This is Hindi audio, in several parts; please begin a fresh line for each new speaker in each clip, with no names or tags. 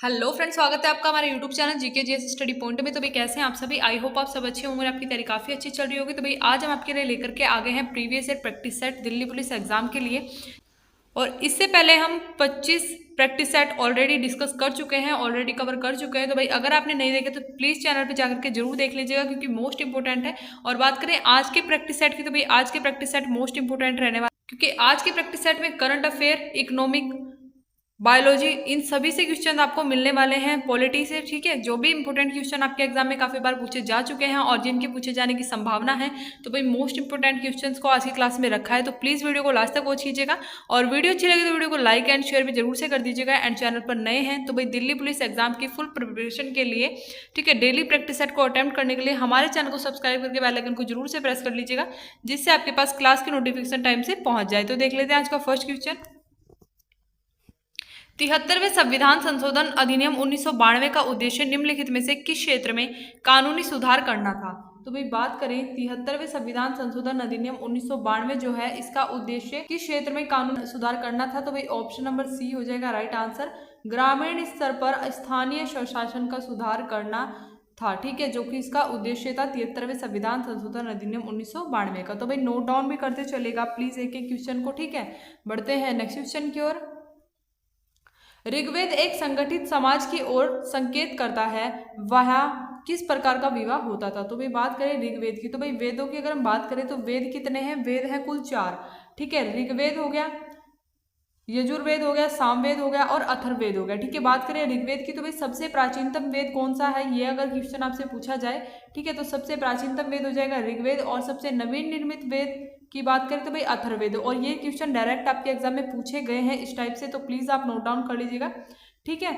हेलो फ्रेंड्स, स्वागत है आपका हमारे YouTube channel GK GS study point में। तो भाई कैसे हैं आप सभी? आई होप आप सब अच्छे होंगे, आपकी तैयारी काफ़ी अच्छी चल रही होगी। तो भाई आज हम आपके लिए लेकर के आ गए हैं previous year practice set Delhi police exam के लिए। और इससे पहले हम 25 प्रैक्टिस सेट ऑलरेडी डिस्कस कर चुके हैं, ऑलरेडी कवर कर चुके हैं। तो भाई अगर आपने नहीं देखे तो प्लीज़ चैनल पे जाकर के जरूर देख लीजिएगा, क्योंकि मोस्ट इंपॉर्टेंट है। और बात करें आज के प्रैक्टिस सेट की, तो भाई आज के प्रैक्टिस सेट मोस्ट इंपॉर्टेंट रहने वाले, क्योंकि आज के प्रैक्टिस सेट में करंट अफेयर, इकोनॉमिक, बायोलॉजी, इन सभी से क्वेश्चन आपको मिलने वाले हैं, पॉलिटी से। ठीक है, जो भी इंपॉर्टेंट क्वेश्चन आपके एग्जाम में काफी बार पूछे जा चुके हैं और जिनके पूछे जाने की संभावना है, तो भाई मोस्ट इंपॉर्टेंट क्वेश्चंस को आज की क्लास में रखा है। तो प्लीज वीडियो को लास्ट तक वॉच कीजिएगा, और वीडियो अच्छी लगी तो वीडियो को लाइक एंड शेयर भी जरूर से कर दीजिएगा। एंड चैनल पर नए हैं तो भाई दिल्ली पुलिस एग्जाम की फुल प्रिपरेशन के लिए, ठीक है, डेली प्रैक्टिस सेट को अटेम्प्ट करने के लिए हमारे चैनल को सब्सक्राइब करके बेल आइकन को जरूर से प्रेस कर लीजिएगा, जिससे आपके पास क्लास की नोटिफिकेशन टाइम से पहुंच जाए। तो देख लेते हैं आज का फर्स्ट क्वेश्चन। 73वें संविधान संशोधन अधिनियम 1992 का उद्देश्य निम्नलिखित में से किस क्षेत्र में कानूनी सुधार करना था? तो भाई बात करें 73वें संविधान संशोधन अधिनियम 1992 जो है, इसका उद्देश्य किस क्षेत्र में कानूनी सुधार करना था? तो भाई ऑप्शन नंबर सी हो जाएगा राइट आंसर। ग्रामीण स्तर पर स्थानीय स्वशासन का सुधार करना था। ठीक है, जो कि इसका उद्देश्य था 73वें संविधान संशोधन अधिनियम 1992 का। तो भाई नोट डाउन भी करते चलेगा प्लीज एक एक क्वेश्चन को। ठीक है, बढ़ते हैं नेक्स्ट क्वेश्चन की ओर। ऋग्वेद एक संगठित समाज की ओर संकेत करता है, वह किस प्रकार का विवाह होता था? तो भाई बात करें ऋग्वेद की, तो भाई वेदों की अगर हम बात करें तो वेद कितने हैं? वेद हैं कुल 4। ठीक है, ऋग्वेद हो गया, यजुर्वेद हो गया, सामवेद हो गया और अथर्ववेद हो गया। ठीक है, बात करें ऋग्वेद की, तो भाई सबसे प्राचीनतम वेद कौन सा है, ये अगर क्वेश्चन आपसे पूछा जाए, ठीक है, तो सबसे प्राचीनतम वेद हो जाएगा ऋग्वेद। और सबसे नवीन निर्मित वेद की बात करें तो भाई अथर्ववेद। और ये क्वेश्चन डायरेक्ट आपके एग्जाम में पूछे गए हैं इस टाइप से, तो प्लीज आप नोट डाउन कर लीजिएगा। ठीक है,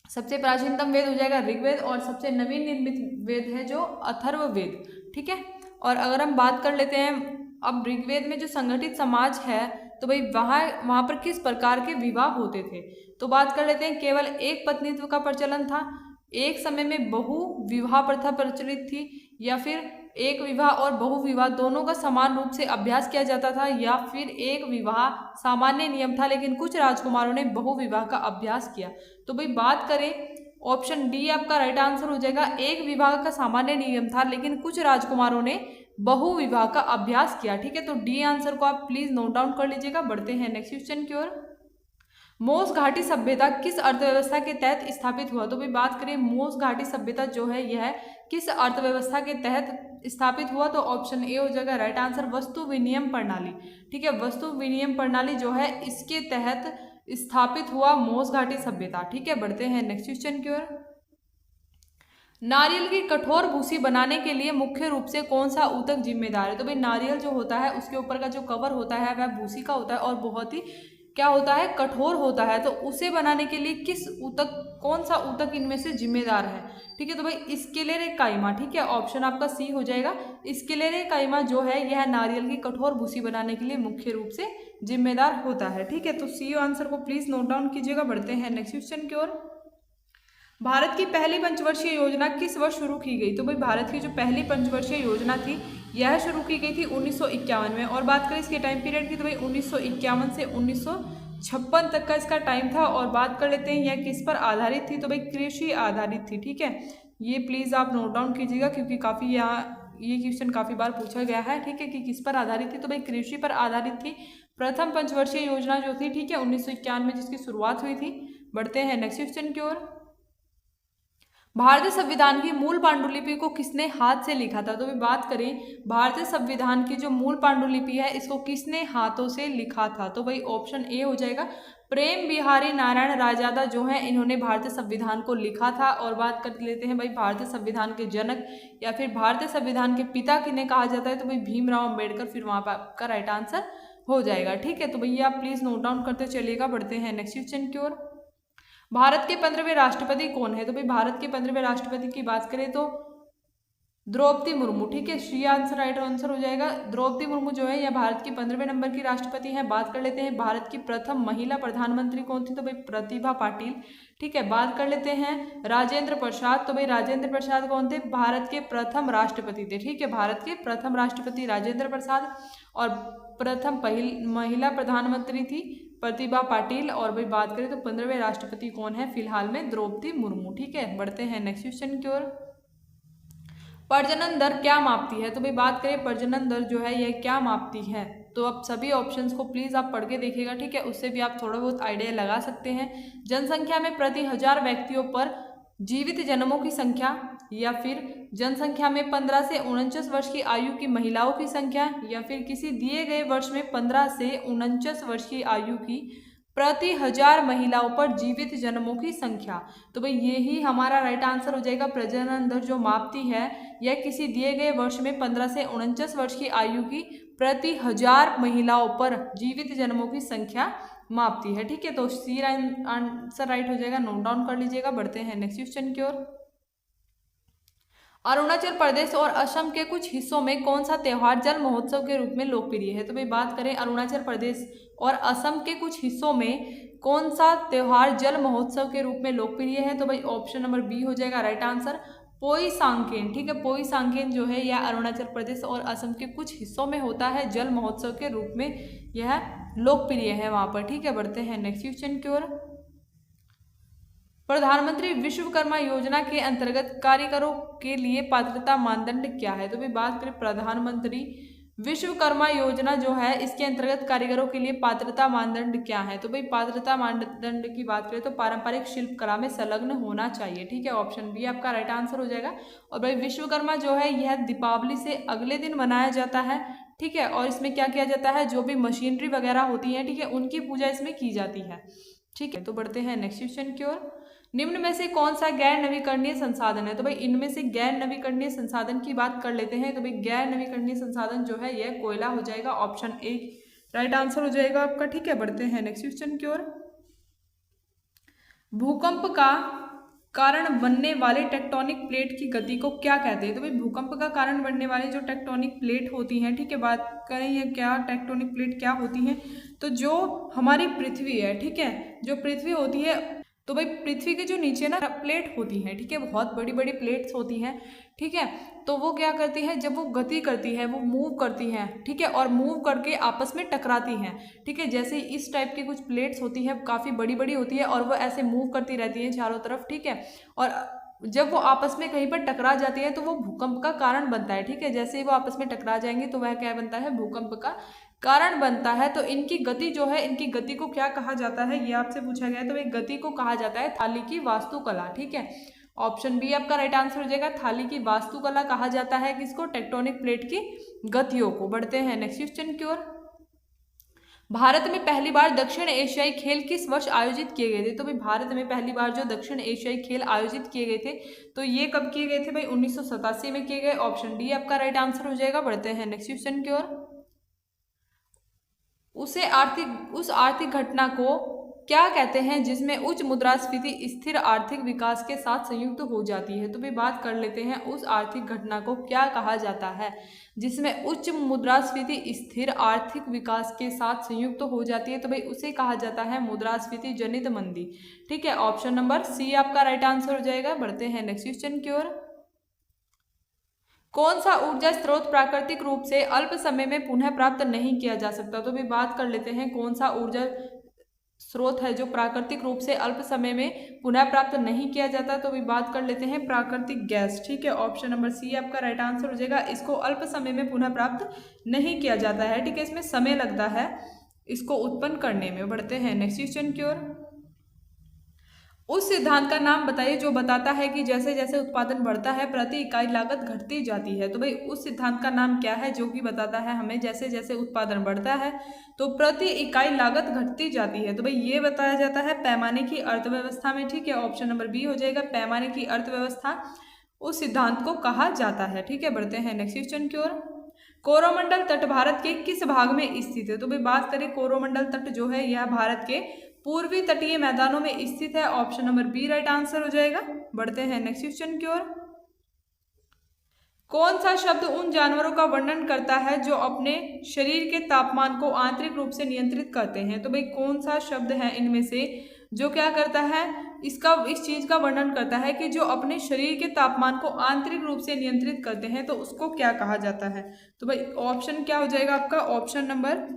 सबसे प्राचीनतम वेद हो जाएगा ऋग्वेद और सबसे नवीन निर्मित वेद है जो अथर्ववेद। ठीक है, और अगर हम बात कर लेते हैं अब ऋग्वेद में जो संगठित समाज है, तो भाई वहाँ पर किस प्रकार के विवाह होते थे? तो बात कर लेते हैं, केवल एक पत्नीत्व का प्रचलन था, एक समय में बहु विवाह प्रथा प्रचलित थी, या फिर एक विवाह और बहु विवाह दोनों का समान रूप से अभ्यास किया जाता था, या फिर एक विवाह सामान्य नियम था लेकिन कुछ राजकुमारों ने बहु विवाह का अभ्यास किया? तो भाई बात करें ऑप्शन डी आपका राइट आंसर हो जाएगा। एक विवाह का सामान्य नियम था लेकिन कुछ राजकुमारों ने बहु विवाह का अभ्यास किया। ठीक है, तो डी आंसर को आप प्लीज नोट डाउन कर लीजिएगा। बढ़ते हैं नेक्स्ट क्वेश्चन की ओर। मोस घाटी सभ्यता किस अर्थव्यवस्था के तहत स्थापित हुआ? तो भाई बात करें मोस घाटी सभ्यता जो है यह किस अर्थव्यवस्था के तहत स्थापित हुआ? तो ऑप्शन ए हो जाएगा राइट आंसर, वस्तु विनिमय प्रणाली। ठीक है, वस्तु विनिमय प्रणाली जो है इसके तहत स्थापित हुआ मोस घाटी सभ्यता। ठीक है, बढ़ते हैं नेक्स्ट क्वेश्चन की ओर। नारियल की कठोर भूसी बनाने के लिए मुख्य रूप से कौन सा ऊतक जिम्मेदार है? तो भाई नारियल जो होता है उसके ऊपर का जो कवर होता है वह भूसी का होता है और बहुत ही क्या होता है, कठोर होता है। तो उसे बनाने के लिए किस ऊतक, कौन सा ऊतक इनमें से जिम्मेदार है? ठीक है, तो भाई स्क्लेरेकाइमा। ठीक है, ऑप्शन आपका सी हो जाएगा। स्क्लेरेकाइमा जो है यह नारियल की कठोर भूसी बनाने के लिए मुख्य रूप से जिम्मेदार होता है। ठीक है, तो सी आंसर को प्लीज नोट डाउन कीजिएगा। बढ़ते हैं नेक्स्ट क्वेश्चन की ओर। भारत की पहली पंचवर्षीय योजना किस वर्ष शुरू की गई? तो भाई भारत की जो पहली पंचवर्षीय योजना थी यह शुरू की गई थी 1951 में। और बात करें इसके टाइम पीरियड की, तो भाई 1951 से 1956 तक का इसका टाइम था। और बात कर लेते हैं यह किस पर आधारित थी? तो भाई कृषि आधारित थी। ठीक है, ये प्लीज आप नोट डाउन कीजिएगा, क्योंकि काफी यहाँ ये क्वेश्चन काफी बार पूछा गया है। ठीक है, कि किस पर आधारित थी? तो भाई कृषि पर आधारित थी प्रथम पंचवर्षीय योजना जो थी। ठीक है, 1951 में जिसकी शुरुआत हुई थी। बढ़ते हैं नेक्स्ट क्वेश्चन की ओर। भारतीय संविधान की मूल पांडुलिपि को किसने हाथ से लिखा था? तो भी बात करें भारतीय संविधान की जो मूल पांडुलिपि है इसको किसने हाथों से लिखा था? तो भाई ऑप्शन ए हो जाएगा, प्रेम बिहारी नारायण रायजादा जो है इन्होंने भारतीय संविधान को लिखा था। और बात कर लेते हैं भाई भारतीय संविधान के जनक या फिर भारतीय संविधान के पिता किन्हें कहा जाता है? तो भाई भीमराव अम्बेडकर फिर वहां पर आपका राइट आंसर हो जाएगा। ठीक है, तो भैया आप प्लीज नोट डाउन करते चलिएगा। बढ़ते हैं नेक्स्ट क्वेश्चन की ओर। भारत के 15वें राष्ट्रपति कौन है? तो भाई भारत के 15वें राष्ट्रपति की बात करें तो द्रौपदी मुर्मू। ठीक है, सी आंसर राइट आंसर हो जाएगा। द्रौपदी मुर्मू जो है यह भारत की 15वें नंबर की राष्ट्रपति हैं। बात कर लेते हैं भारत की प्रथम महिला प्रधानमंत्री कौन थी? तो भाई प्रतिभा पाटिल। ठीक है, बात कर लेते हैं राजेंद्र प्रसाद। तो भाई राजेंद्र प्रसाद कौन थे? भारत के प्रथम राष्ट्रपति थे। ठीक है, भारत के प्रथम राष्ट्रपति राजेंद्र प्रसाद। और प्रथम महिला प्रधानमंत्री थी प्रतिभा पाटिल। और भाई बात करें तो 15वें राष्ट्रपति कौन है फिलहाल में, द्रौपदी मुर्मू। ठीक है, बढ़ते हैं नेक्स्ट क्वेश्चन की ओर। प्रजनन दर क्या मापती है? तो भाई बात करें प्रजनन दर जो है यह क्या मापती है, तो अब सभी ऑप्शंस को प्लीज आप पढ़ के देखिएगा। ठीक है, उससे भी आप थोड़ा बहुत आइडिया लगा सकते हैं। जनसंख्या में प्रति 1000 व्यक्तियों पर जीवित जन्मों की संख्या, या फिर जनसंख्या में 15 से 49 वर्ष की आयु की महिलाओं की संख्या, या फिर किसी दिए गए वर्ष में 15 से 49 वर्ष की आयु की प्रति 1000 महिलाओं पर जीवित जन्मों की संख्या। तो भाई यही हमारा राइट आंसर हो जाएगा। प्रजनन दर जो मापती है यह किसी दिए गए वर्ष में 15 से 49 वर्ष की आयु की प्रति 1000 महिलाओं पर जीवित जन्मों की संख्या मापती है। ठीक है, तो सी आंसर राइट हो जाएगा, नोट डाउन कर लीजिएगा। बढ़ते हैं नेक्स्ट क्वेश्चन की ओर। अरुणाचल प्रदेश और असम के कुछ हिस्सों में कौन सा त्योहार जल महोत्सव के रूप में लोकप्रिय है? तो भाई बात करें अरुणाचल प्रदेश और असम के कुछ हिस्सों में कौन सा त्योहार जल महोत्सव के रूप में लोकप्रिय है, तो भाई ऑप्शन नंबर बी हो जाएगा राइट आंसर, पोई सांकेन। ठीक है, पोई सांकेन जो है यह अरुणाचल प्रदेश और असम के कुछ हिस्सों में होता है, जल महोत्सव के रूप में यह लोकप्रिय है वहां पर। ठीक है, बढ़ते हैं नेक्स्ट क्वेश्चन की ओर। प्रधानमंत्री विश्वकर्मा योजना के अंतर्गत कारीगरों के लिए पात्रता मानदंड क्या है? तो भाई बात करें प्रधानमंत्री विश्वकर्मा योजना जो है इसके अंतर्गत कारीगरों के लिए पात्रता मानदंड क्या है? तो भाई पात्रता मानदंड की बात करें तो पारंपरिक शिल्पकला में संलग्न होना चाहिए। ठीक है, ऑप्शन बी आपका राइट आंसर हो जाएगा। और भाई विश्वकर्मा जो है यह दीपावली से अगले दिन मनाया जाता है। ठीक है, और इसमें क्या किया जाता है, जो भी मशीनरी वगैरह होती है, ठीक है, उनकी पूजा इसमें की जाती है। ठीक है, तो बढ़ते हैं नेक्स्ट क्वेश्चन की ओर। निम्न में से कौन सा गैर नवीकरणीय संसाधन है? तो भाई इनमें से गैर नवीकरणीय संसाधन की बात कर लेते हैं। तो भाई गैर नवीकरणीय संसाधन जो है यह कोयला हो जाएगा, ऑप्शन ए राइट आंसर हो जाएगा आपका। ठीक है, बढ़ते हैं नेक्स्ट क्वेश्चन की ओर। भूकंप का कारण बनने वाले टेक्टोनिक प्लेट की गति को क्या कहते हैं? तो भाई भूकंप का कारण बनने वाली जो टेक्टोनिक प्लेट होती हैं, ठीक है, बात करें ये क्या टेक्टोनिक प्लेट क्या होती हैं, तो जो हमारी पृथ्वी है, ठीक है, जो पृथ्वी होती है, तो भाई पृथ्वी के जो नीचे ना प्लेट होती हैं, ठीक है, बहुत बड़ी बड़ी प्लेट्स होती हैं। ठीक है, तो वो क्या करती हैं, जब वो गति करती है, वो मूव करती हैं, ठीक है, और मूव करके आपस में टकराती हैं। ठीक है, जैसे इस टाइप की कुछ प्लेट्स होती हैं, काफ़ी बड़ी बड़ी होती है और वो ऐसे मूव करती रहती हैं चारों तरफ। ठीक है, और जब वो आपस में कहीं पर टकरा जाती है तो वो भूकंप का कारण बनता है। ठीक है, जैसे ही वो आपस में टकरा जाएंगे तो वह क्या बनता है, भूकंप का कारण बनता है। तो इनकी गति जो है, इनकी गति को क्या कहा जाता है, ये आपसे पूछा गया है। तो एक गति को कहा जाता है थाली की वास्तुकला। ठीक है, ऑप्शन बी आपका राइट आंसर हो जाएगा, थाली की वास्तुकला कहा जाता है किसको, टेक्टोनिक प्लेट की गतियों को। बढ़ते हैं नेक्स्ट क्वेश्चन की ओर। भारत में पहली बार दक्षिण एशियाई खेल किस वर्ष आयोजित किए गए थे? तो भाई भारत में पहली बार जो दक्षिण एशियाई खेल आयोजित किए गए थे तो ये कब किए गए थे भाई, 1987 में किए गए, ऑप्शन डी आपका राइट आंसर हो जाएगा। बढ़ते हैं नेक्स्ट क्वेश्चन की ओर। उस आर्थिक घटना को क्या कहते हैं जिसमें उच्च मुद्रास्फीति स्थिर आर्थिक विकास के साथ संयुक्त हो जाती है? तो भी बात कर लेते हैं उस आर्थिक घटना को क्या कहा जाता है जिसमें उच्च मुद्रास्फीति स्थिर आर्थिक विकास के साथ संयुक्त हो जाती है। तो भाई उसे कहा जाता है मुद्रास्फीति जनित मंदी। ठीक है, ऑप्शन नंबर सी आपका राइट आंसर हो जाएगा। बढ़ते हैं नेक्स्ट क्वेश्चन की ओर। कौन सा ऊर्जा स्रोत प्राकृतिक रूप से अल्प समय में पुनः प्राप्त नहीं किया जा सकता? तो भी बात कर लेते हैं कौन सा ऊर्जा स्रोत है जो प्राकृतिक रूप से अल्प समय में पुनः प्राप्त नहीं किया जाता। तो भी बात कर लेते हैं प्राकृतिक गैस। ठीक है, ऑप्शन नंबर सी आपका राइट आंसर हो जाएगा। इसको अल्प समय में पुनः प्राप्त नहीं किया जाता है। ठीक है, इसमें समय लगता है इसको उत्पन्न करने में। बढ़ते हैं नेक्स्ट क्वेश्चन की ओर। उस सिद्धांत का नाम बताइए जो बताता है कि जैसे जैसे उत्पादन बढ़ता है प्रति इकाई लागत घटती जाती है। तो भाई उस सिद्धांत का नाम क्या है जो कि बताता है हमें जैसे जैसे उत्पादन बढ़ता है तो प्रति इकाई लागत घटती जाती है? तो भाई ये बताया जाता है पैमाने की अर्थव्यवस्था में। ठीक है, ऑप्शन नंबर बी हो जाएगा, पैमाने की अर्थव्यवस्था उस सिद्धांत को कहा जाता है। ठीक है, बढ़ते हैं नेक्स्ट क्वेश्चन की ओर। कोरोमंडल तट भारत के किस भाग में स्थित है? तो भाई बात करें कोरोमंडल तट जो है यह भारत के पूर्वी तटीय मैदानों में स्थित है, option number B right answer हो जाएगा। बढ़ते हैं नेक्स्ट क्वेश्चन की ओर। कौन सा शब्द उन जानवरों का वर्णन करता है जो अपने शरीर के तापमान को आंतरिक रूप से नियंत्रित करते हैं? तो भाई कौन सा शब्द है इनमें से जो क्या करता है, इस चीज का वर्णन करता है कि जो अपने शरीर के तापमान को आंतरिक रूप से नियंत्रित करते हैं, तो उसको क्या कहा जाता है? तो भाई ऑप्शन क्या हो जाएगा आपका, ऑप्शन नंबर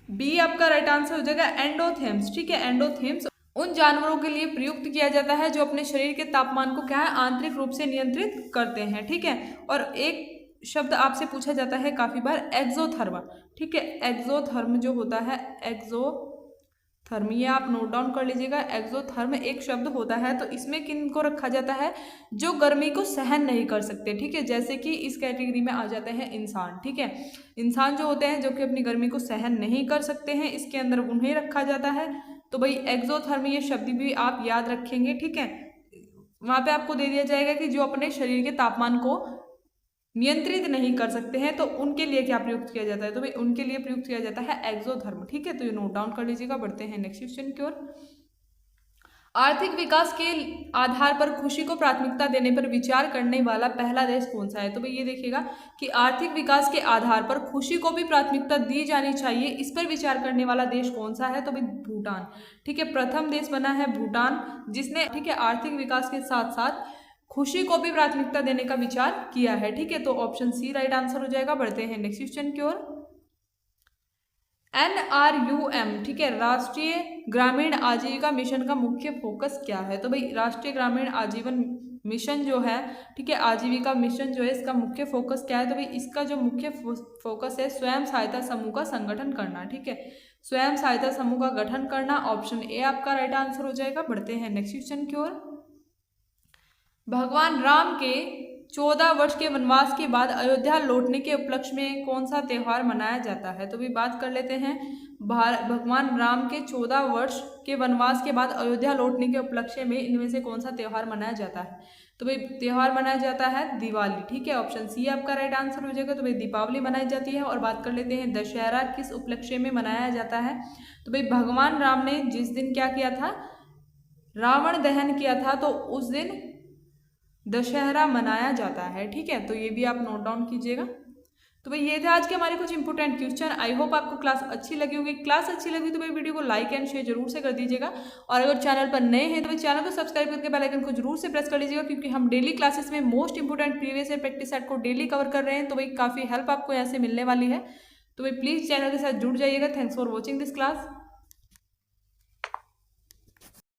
बी आपका राइट आंसर हो जाएगा एंडोथेम्स। ठीक है, एंडोथेम्स उन जानवरों के लिए प्रयुक्त किया जाता है जो अपने शरीर के तापमान को क्या है आंतरिक रूप से नियंत्रित करते हैं। ठीक है, और एक शब्द आपसे पूछा जाता है काफी बार, एक्सोथर्म। ठीक है, एक्सोथर्म जो होता है, एक्सोथर्म, ये आप नोट डाउन कर लीजिएगा। एक्सोथर्म एक शब्द होता है, तो इसमें किन को रखा जाता है, जो गर्मी को सहन नहीं कर सकते। ठीक है, जैसे कि इस कैटेगरी में आ जाते हैं इंसान। ठीक है, इंसान जो होते हैं जो कि अपनी गर्मी को सहन नहीं कर सकते हैं, इसके अंदर उन्हें रखा जाता है। तो भाई एक्सोथर्म ये शब्द भी आप याद रखेंगे। ठीक है, वहां पे आपको दे दिया जाएगा कि जो अपने शरीर के तापमान को नियंत्रित नहीं कर सकते हैं, तो उनके लिए क्या प्रयुक्त किया जाता है, तो भाई उनके लिए प्रयुक्त किया जाता है एक्सोथर्म। ठीक है, तो ये नोट डाउन कर लीजिएगा। बढ़ते हैं नेक्स्ट क्वेश्चन की ओर। आर्थिक विकास के आधार पर खुशी को प्राथमिकता देने पर विचार करने वाला पहला देश कौन सा है, तो भाई ये देखिएगा कि आर्थिक विकास के आधार पर खुशी को भी प्राथमिकता दी जानी चाहिए, इस पर विचार करने वाला देश कौन सा है, तो भाई भूटान। ठीक है, प्रथम देश बना है भूटान, जिसने ठीक है आर्थिक विकास के साथ साथ खुशी को भी प्राथमिकता देने का विचार किया है। ठीक है, तो ऑप्शन सी राइट आंसर हो जाएगा। बढ़ते हैं नेक्स्ट क्वेश्चन की ओर। NRUM, ठीक है, राष्ट्रीय ग्रामीण आजीविका मिशन का मुख्य फोकस क्या है, तो भाई राष्ट्रीय ग्रामीण आजीवन मिशन जो है, ठीक है, आजीविका मिशन जो है, इसका मुख्य फोकस क्या है, तो भाई इसका जो मुख्य फोकस है स्वयं सहायता समूह का संगठन करना। ठीक है, स्वयं सहायता समूह का गठन करना, ऑप्शन ए आपका राइट आंसर हो जाएगा। बढ़ते हैं नेक्स्ट क्वेश्चन की ओर। भगवान राम के 14 वर्ष के वनवास के बाद अयोध्या लौटने के उपलक्ष्य में कौन सा त्यौहार मनाया जाता है, तो भी बात कर लेते हैं। भगवान राम के 14 वर्ष के वनवास के बाद अयोध्या लौटने के उपलक्ष्य में इनमें से कौन सा त्यौहार मनाया जाता है, तो भाई त्यौहार मनाया जाता है दिवाली। ठीक है, ऑप्शन सी आपका राइट आंसर हो जाएगा। तो भाई दीपावली मनाई जाती है। और बात कर लेते हैं दशहरा किस उपलक्ष्य में मनाया जाता है, तो भाई भगवान राम ने जिस दिन क्या किया था, रावण दहन किया था, तो उस दिन दशहरा मनाया जाता है। ठीक है, तो ये भी आप नोट डाउन कीजिएगा। तो भाई ये थे आज के हमारे कुछ इंपॉर्टेंट क्वेश्चन। आई होप आपको क्लास अच्छी लगी होगी। क्लास अच्छी लगी तो भाई वीडियो को लाइक एंड शेयर जरूर से कर दीजिएगा। और अगर चैनल पर नए हैं तो भाई चैनल को सब्सक्राइब करके बेल आइकन को जरूर से प्रेस कर लीजिएगा, क्योंकि हम डेली क्लासेस में most important previous year practice set को डेली कवर कर रहे हैं। तो भाई काफ़ी हेल्प आपको यहाँ से मिलने वाली है। तो भाई प्लीज़ चैनल के साथ जुड़ जाइएगा। Thanks for watching this class.